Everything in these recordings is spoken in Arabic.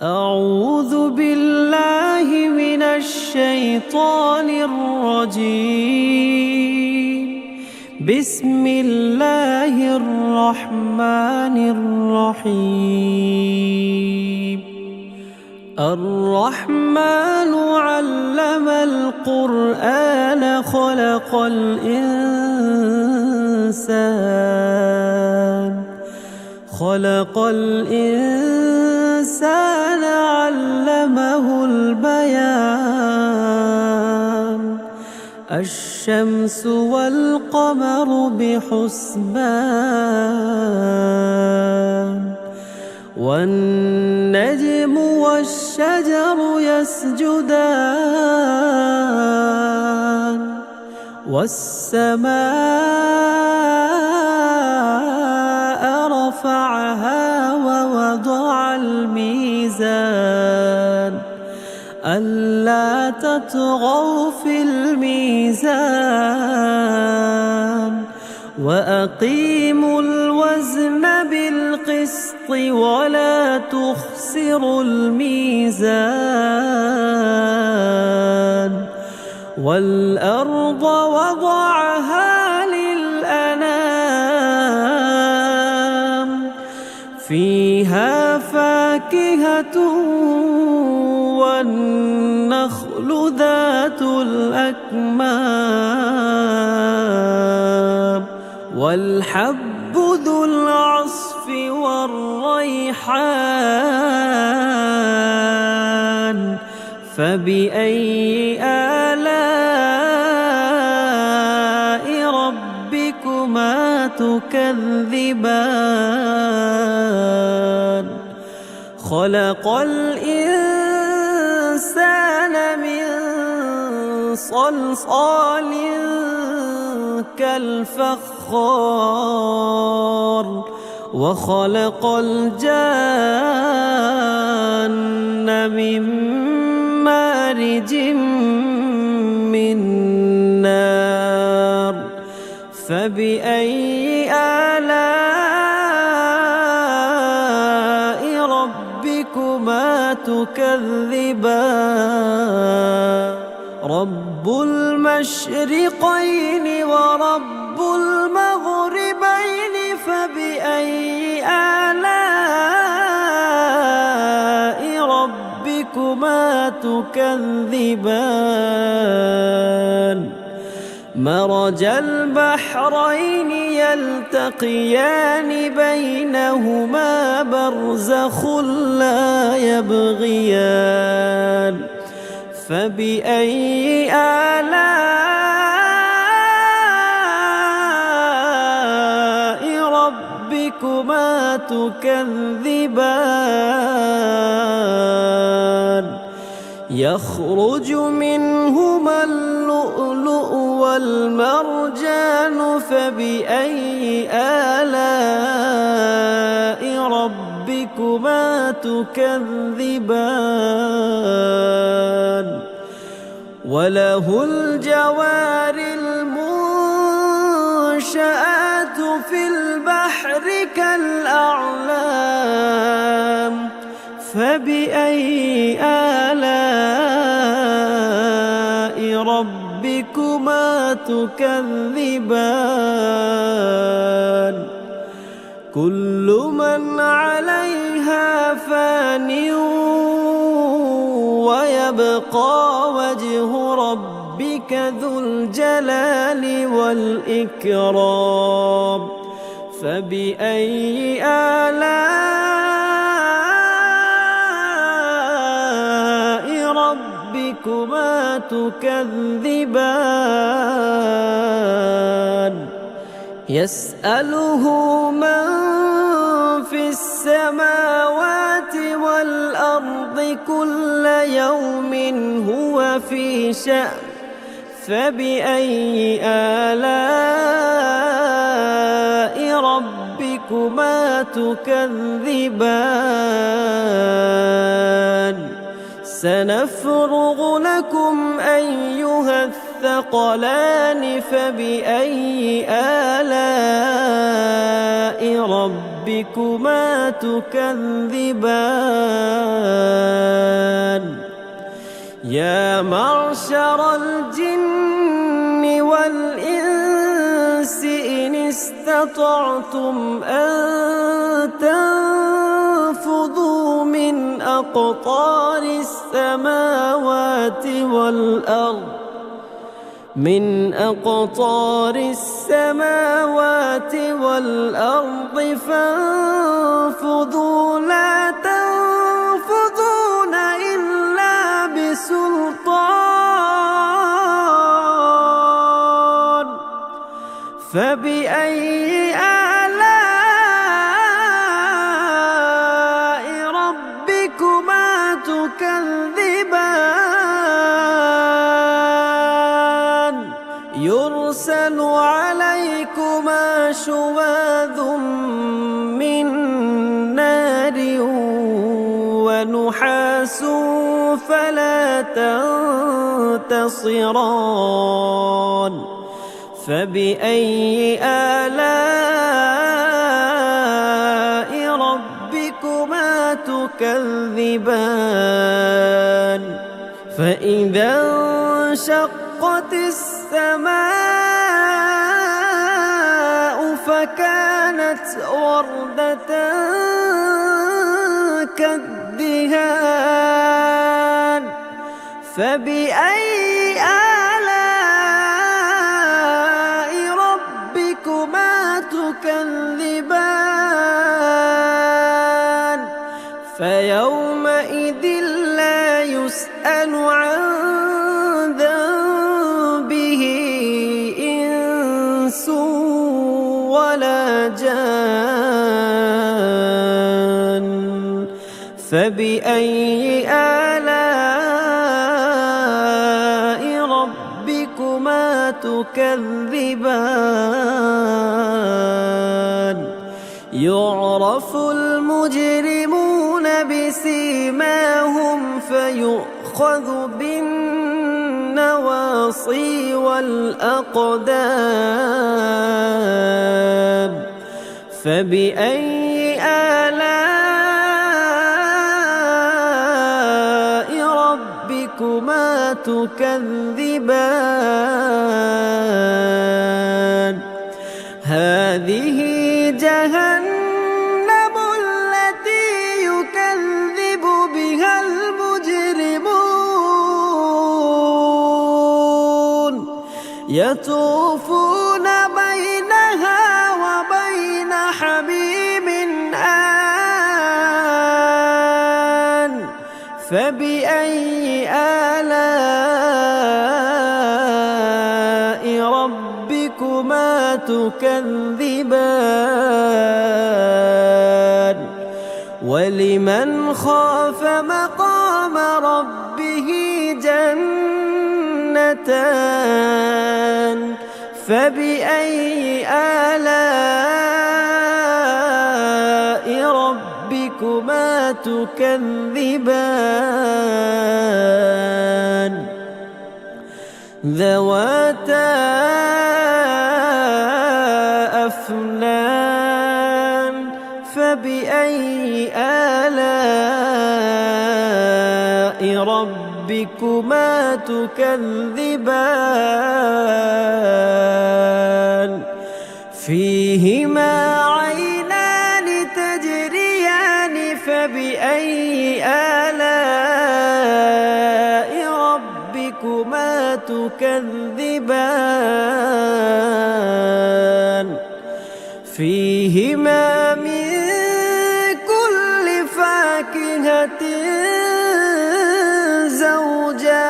أعوذ بالله من الشيطان الرجيم. بسم الله الرحمن الرحيم. الرحمن علم القرآن خلق الإنسان علمه البيان. الشمس والقمر بحسبان والنجم والشجر يسجدان والسماء رفعها ووضع الميزان ألا تطغوا في الميزان وأقيموا الوزن بالقسط ولا تخسروا الميزان. والأرض وضعها للأنام فيها فاكهة والنخل ذات الأكمام والحب ذو العصف والريحان. فبأي آلاء ربكما تكذبان؟ خلق الإنسان من صلصال كالفخار وخلق الجان من مارج من نار. فبأي آلاء ربكما تكذبان؟ رب المشرقين ورب المغربين فبأي آلاء ربكما تكذبان؟ مرج البحرين يلتقيان بينهما برزخ لا يبغيان. فبأي آلاء ربكما تكذبان؟ يخرج منهما اللؤلؤ والمرجان فبأي آلاء ربكما تكذبان؟ وله الجوار المنشآت في البحر كالأعلام. فبأي آلاء ربكما تكذبان؟ كل من عليها فان ويبقى وجه ربك ذو الجلال والإكرام. فبأي آلاء ربكما تكذبان؟ يسأله من في السماوات والأرض كل يوم هو في شأن. فبأي آلاء ربكما تكذبان؟ سنفرغ لكم أيها الثقلان. فبأي آلاء ربكما ربكما تكذبان يا معشر الجن والإنس إن استطعتم أن تنفذوا من أقطار السماوات والأرض فانفذوا لا تنفذون إلا بسلطان فبأي آلاء ربكما تكذبان يرسل عليكما شواظ من نار ونحاس فلا تنتصران فبأي آلاء ربكما تكذبان فإذا انشقت السماء فكانت وردة كالدهان فبأي آلاء ربكما تكذبان فيومئذ لا يسأل عن ذنبه إنس ولا جان فبأي آلاء ربكما تكذبان يعرف المجرمون بسيماهم فيؤخذ بالنواصي والأقدام فبأي آلاء ربكما تكذبان هذه جهنم التي يكذب بها المجرمون يطوفون بينها وبين حميم آن فبأي آلاء ربكما تكذبان ولمن خاف مقام ربه جنتان فبأي آلاء ربكما تكذبان ذواتا أفنان فبأي آلاء ربكما تكذبان فيهما عينان تجريان فبأي آلاء ربكما تكذبان فيهما من كل فاكهة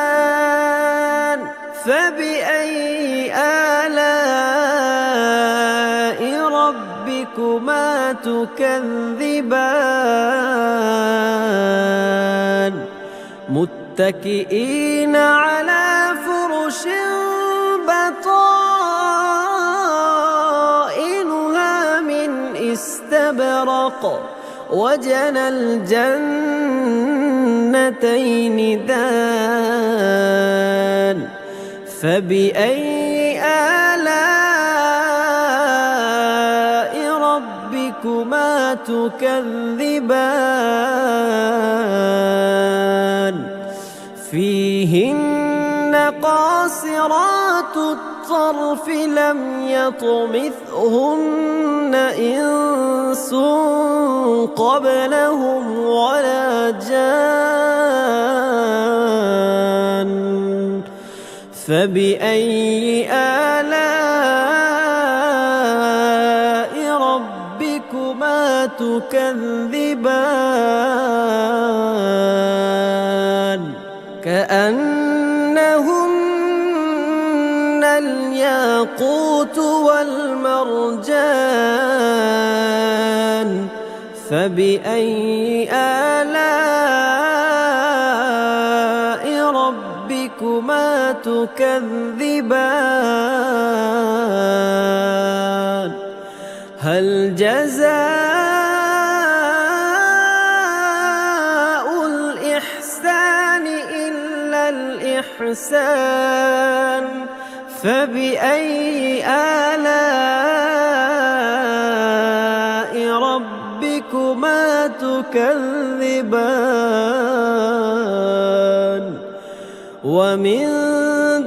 زوجان فبأي آلاء ربكما تكذبان متكئين على فرش بطائنها من استبرق وجنى الجنتين دان فبأي آلاء ربكما تكذبان فيهن قاصرات الطرف لم يطمثهن إنس قبلهم ولا جان فبأي آلاء ربكما تكذبان كأنهن الياقوت والمرجان فبأي آلاء ربكما تكذبان هل جزاء الإحسان إلا الإحسان فبأي آلاء ربكما تكذبان ومن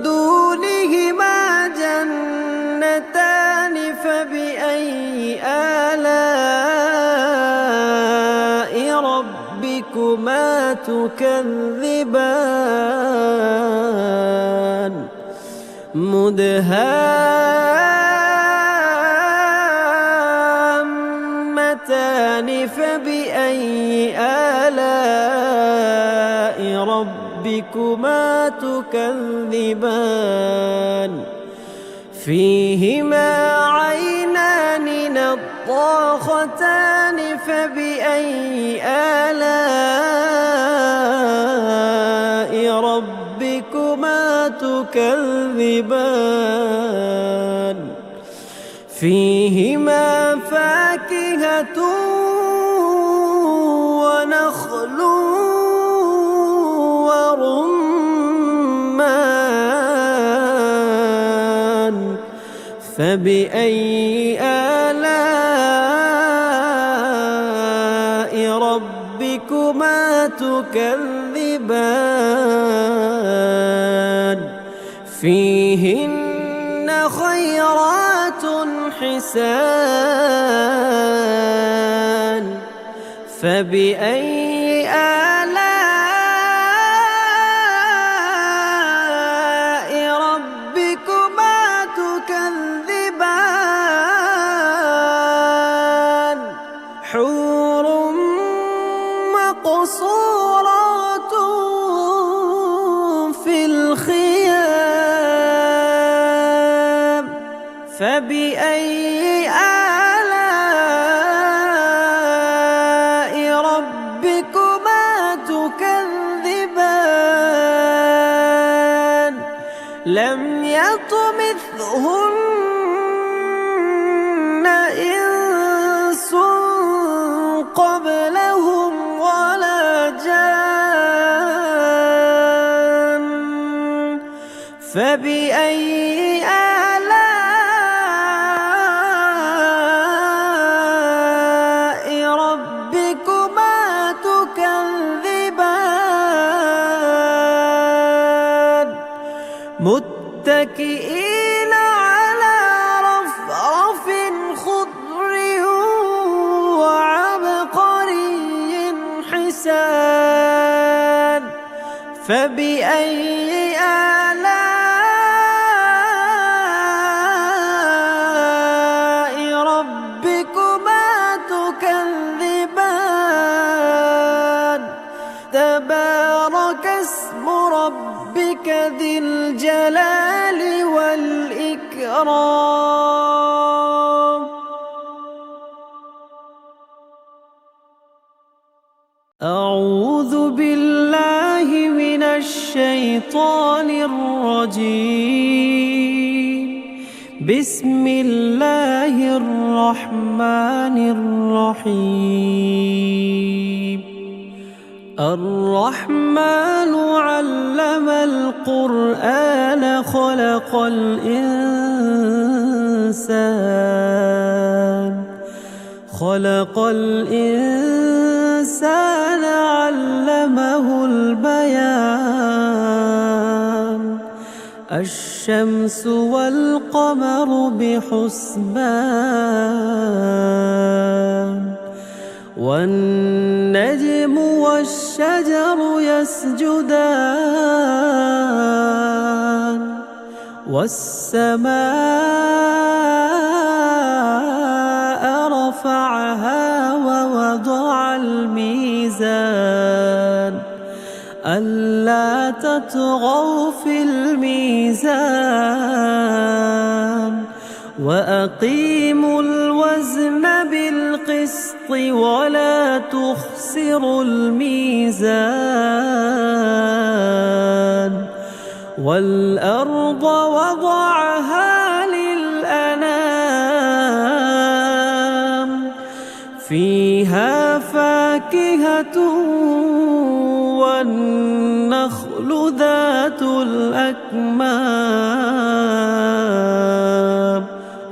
دونهما جنتان فبأي آلاء ربكما تكذبان مدهامتان فبأي آلاء ربكما تكذبان فيهما عينان نضاختان فبأي آلاء ربكما تكذبان فيهما فاكهة ونخل ورمان فبأي آلاء ربكما تكذبان فيهن خيرات حسان فبأي آلاء ربكما تكذبان حور مقصورات في الخيام فبأي آلاء ربكما تكذبان لم يطمثهن إنس قبلهم ولا جان فبأي آلاء ربكما تكذبان متكئين على رفرف خضر وعبقري حسان فبأي آلاء ربكما تكذبان تبارك اسم ربك ذي الجلال والإكرام أعوذ بالله من الشيطان الرجيم بسم الله الرحمن الرحيم الرحمن علم القرآن خلق الإنسان خلق الإنسان علمه البيان الشمس والقمر بحسبان والنجم والشجر يسجدان والسماء رفعها ووضع الميزان ألا تطغوا في الميزان وأقيموا الوزن بالقسط ولا تخسروا الميزان والأرض وضعها للأنام فيها فاكهة والنخل ذات الأكمام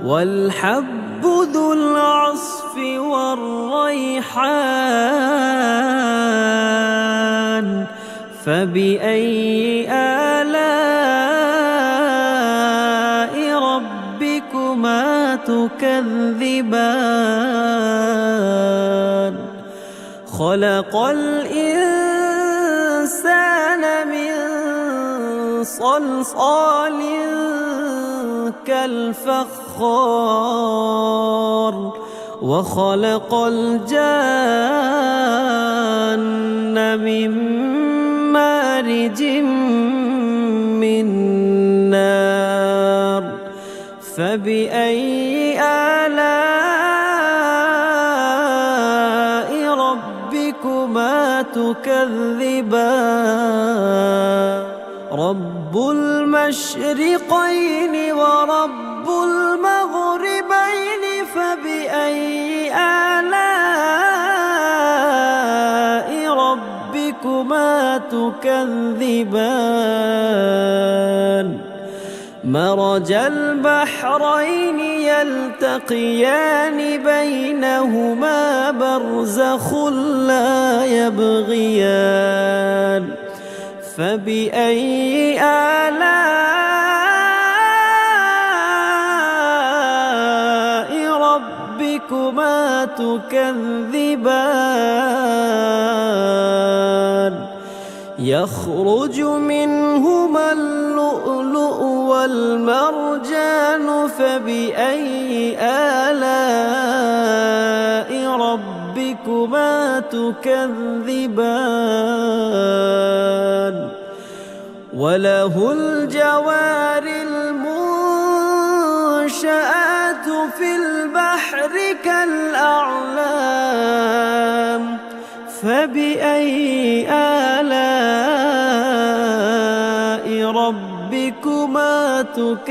والحب ذو العصف والريحان فبأي آلاء ربكما تكذبان خلق الإنسان من صلصال كالفخار وخلق الجان من مارج من نار فبأي آلاء ربكما تكذبان رب المشرقين ورب المغربين فبأي آلاء ربكما تكذبان مرج البحرين يلتقيان بينهما برزخ لا يبغيان فبأي آلاء ربكما تكذبان يخرج منهما اللؤلؤ والمرجان فبأي آلاء ربكما تكذبان وله الجوار المنشآت في البحر كالأعلام فبأي آلاء ربكما تكذبان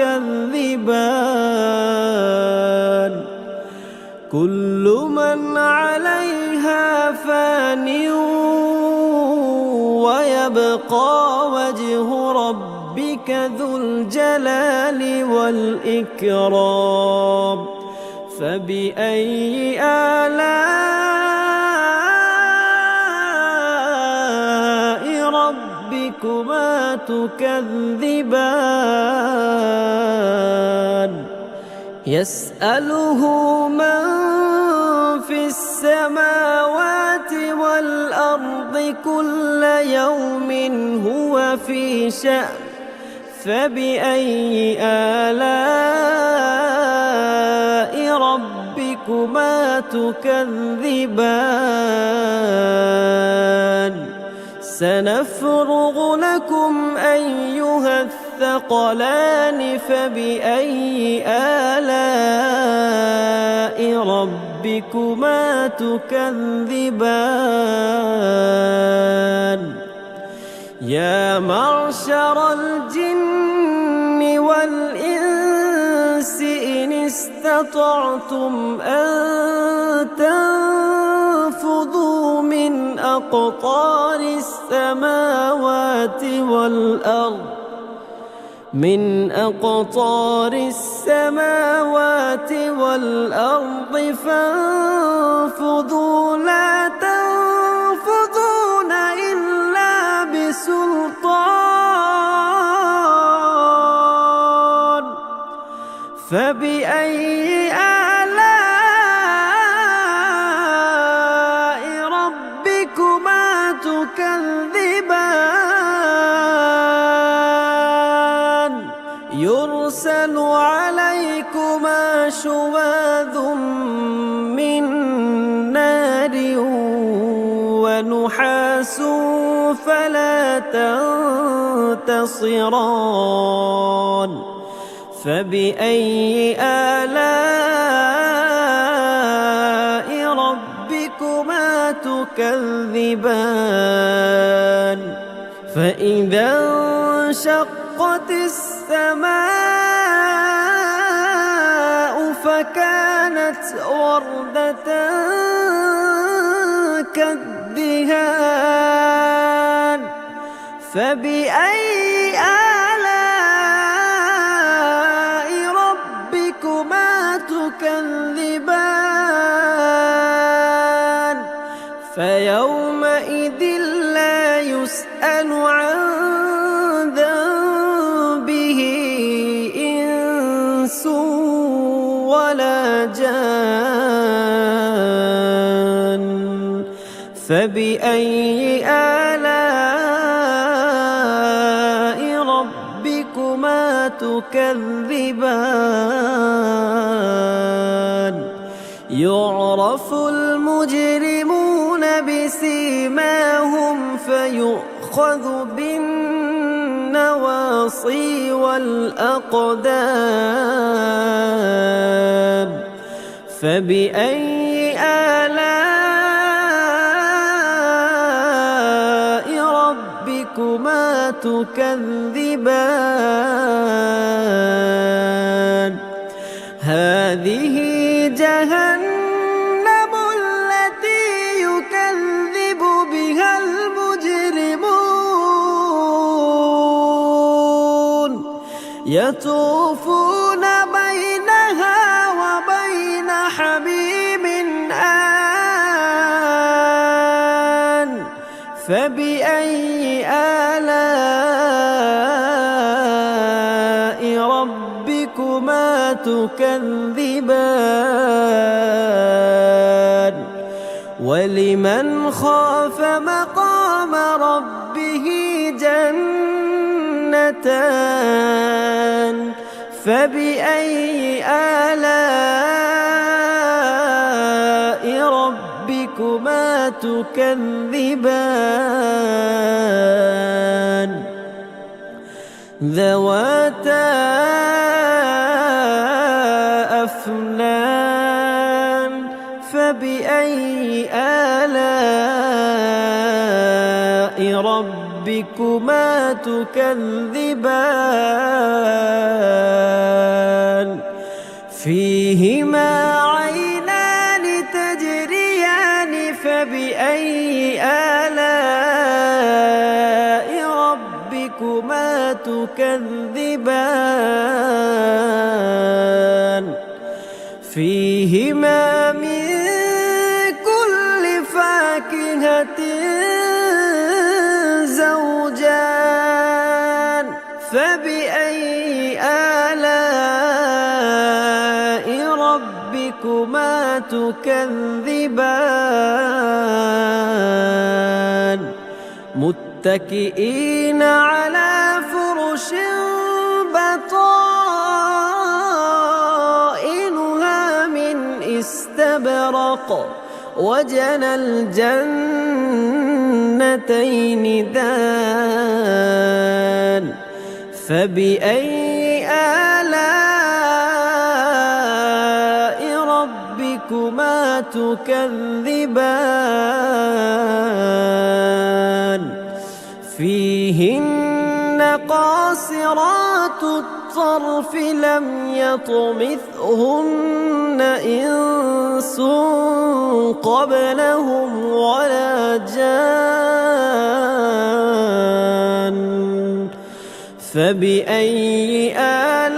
كل من عليها فان ويبقى وجه ربك ذو الجلال والإكرام فبأي آلاء ربكما تكذبان يسأله من في السماوات والأرض كل يوم هو في شأن فبأي آلاء ربكما تكذبان سنفرغ لكم أيها الثقلان فبأي آلاء ربكما تكذبان يا معشر الجن والإنس إن استطعتم أن تنفذوا من أقطار السماوات والأرض من أقطار السماوات والأرض فانفذوا لا تنفذون إلا بسلطان فبأي آلاء ربكما تكذبان يرسل عليكما شواظ من نار ونحاس فلا تنتصران فبأي آلاء ربكما تكذبان فإذا انشقت السماء فكانت وردة كالدهان فبأي آلاء ربكما تكذبان فيومئذ لا يسأل عن ذنبه إنس ولا جان فبأي آلاء ربكما تكذبان يعرف المجرمون بسيماهم فيؤخذ بالنواصي والأقدام فبأي آلاء ربكما تكذبان هذه جهنم التي يكذب بها المجرمون يطوفون بينها وبين حميم آن فبأي آلاء ربكما تكذبان ولمن خاف مقام ربه جنتان فبأي آلاء ربكما تكذبان ذواتا أفنان فبأي آلاء ربكما تكذبان فيهما عينان تجريان فبأي آلاء ربكما تكذبان فيهما من كل فاكهة زوجان فبأي آلاء ربكما تكذبان متكئين على فرش بطائنها من استبرق وجنى الجنتين دان فبأي آلاء ربكما تكذبان فيهن قاصرات الطرف لم يطمثهن إنس قبلهم ولا جان فبأي آلاء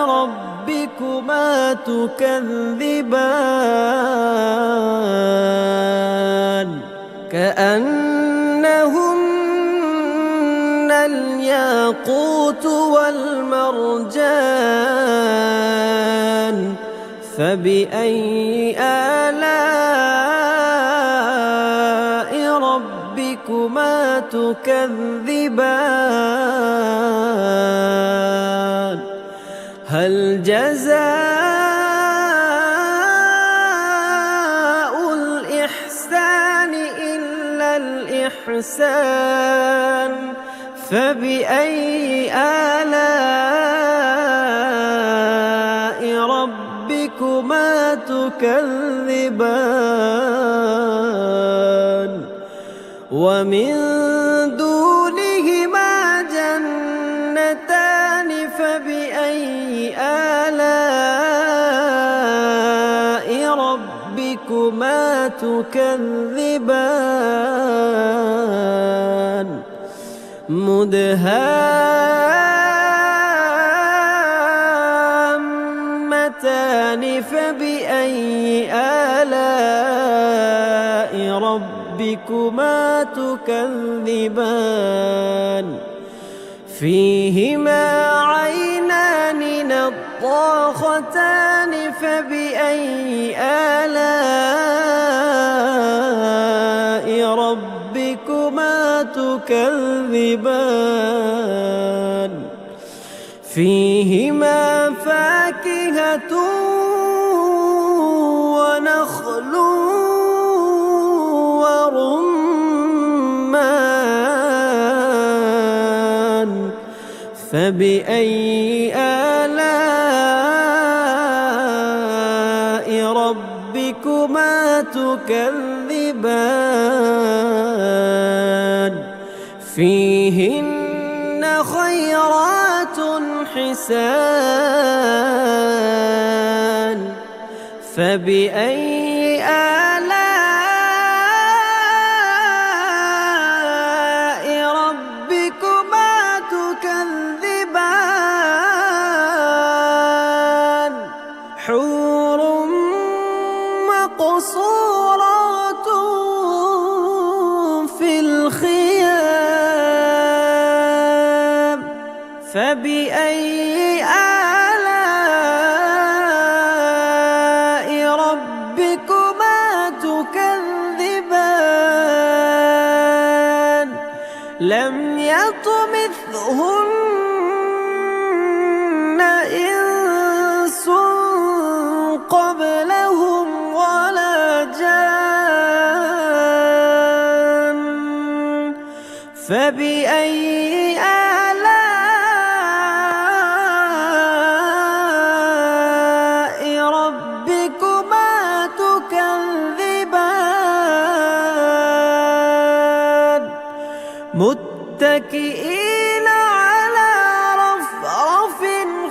ربكما تكذبان كأنهن الياقوت والمرجان فبأي آلاء ربكما تكذبان هل جزاء الإحسان إلا الإحسان فبأي آلاء ربكما تكذبان ومن دونهما جنتان فبأي آلاء ربكما تكذبان مدهامتان فبأي آلاء ربكما تكذبان فيهما عينان نضاختان فبأي آلاء ربكما تكذبان فيهما فاكهة ونخل ورمان فبأي آلاء ربكما تكذبان فيهن خيرات حسان فبأي آلاء ربكما تكذبان حور مقصورات في الخيام فبأي آلاء ربكما تكذبان لم يطمثهن إنس قبلهم ولا جان فبأي آلاء ربكما تكذبان متكئين على رفرف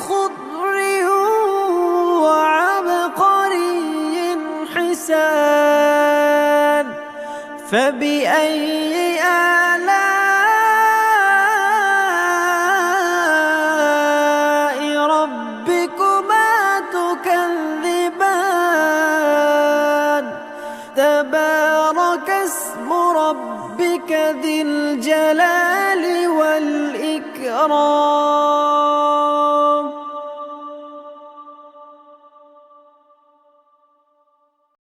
خضر وعبقري حسان فبأي آلاء ربكما تكذبان تبارك اسم ربك ذي الجلال والإكرام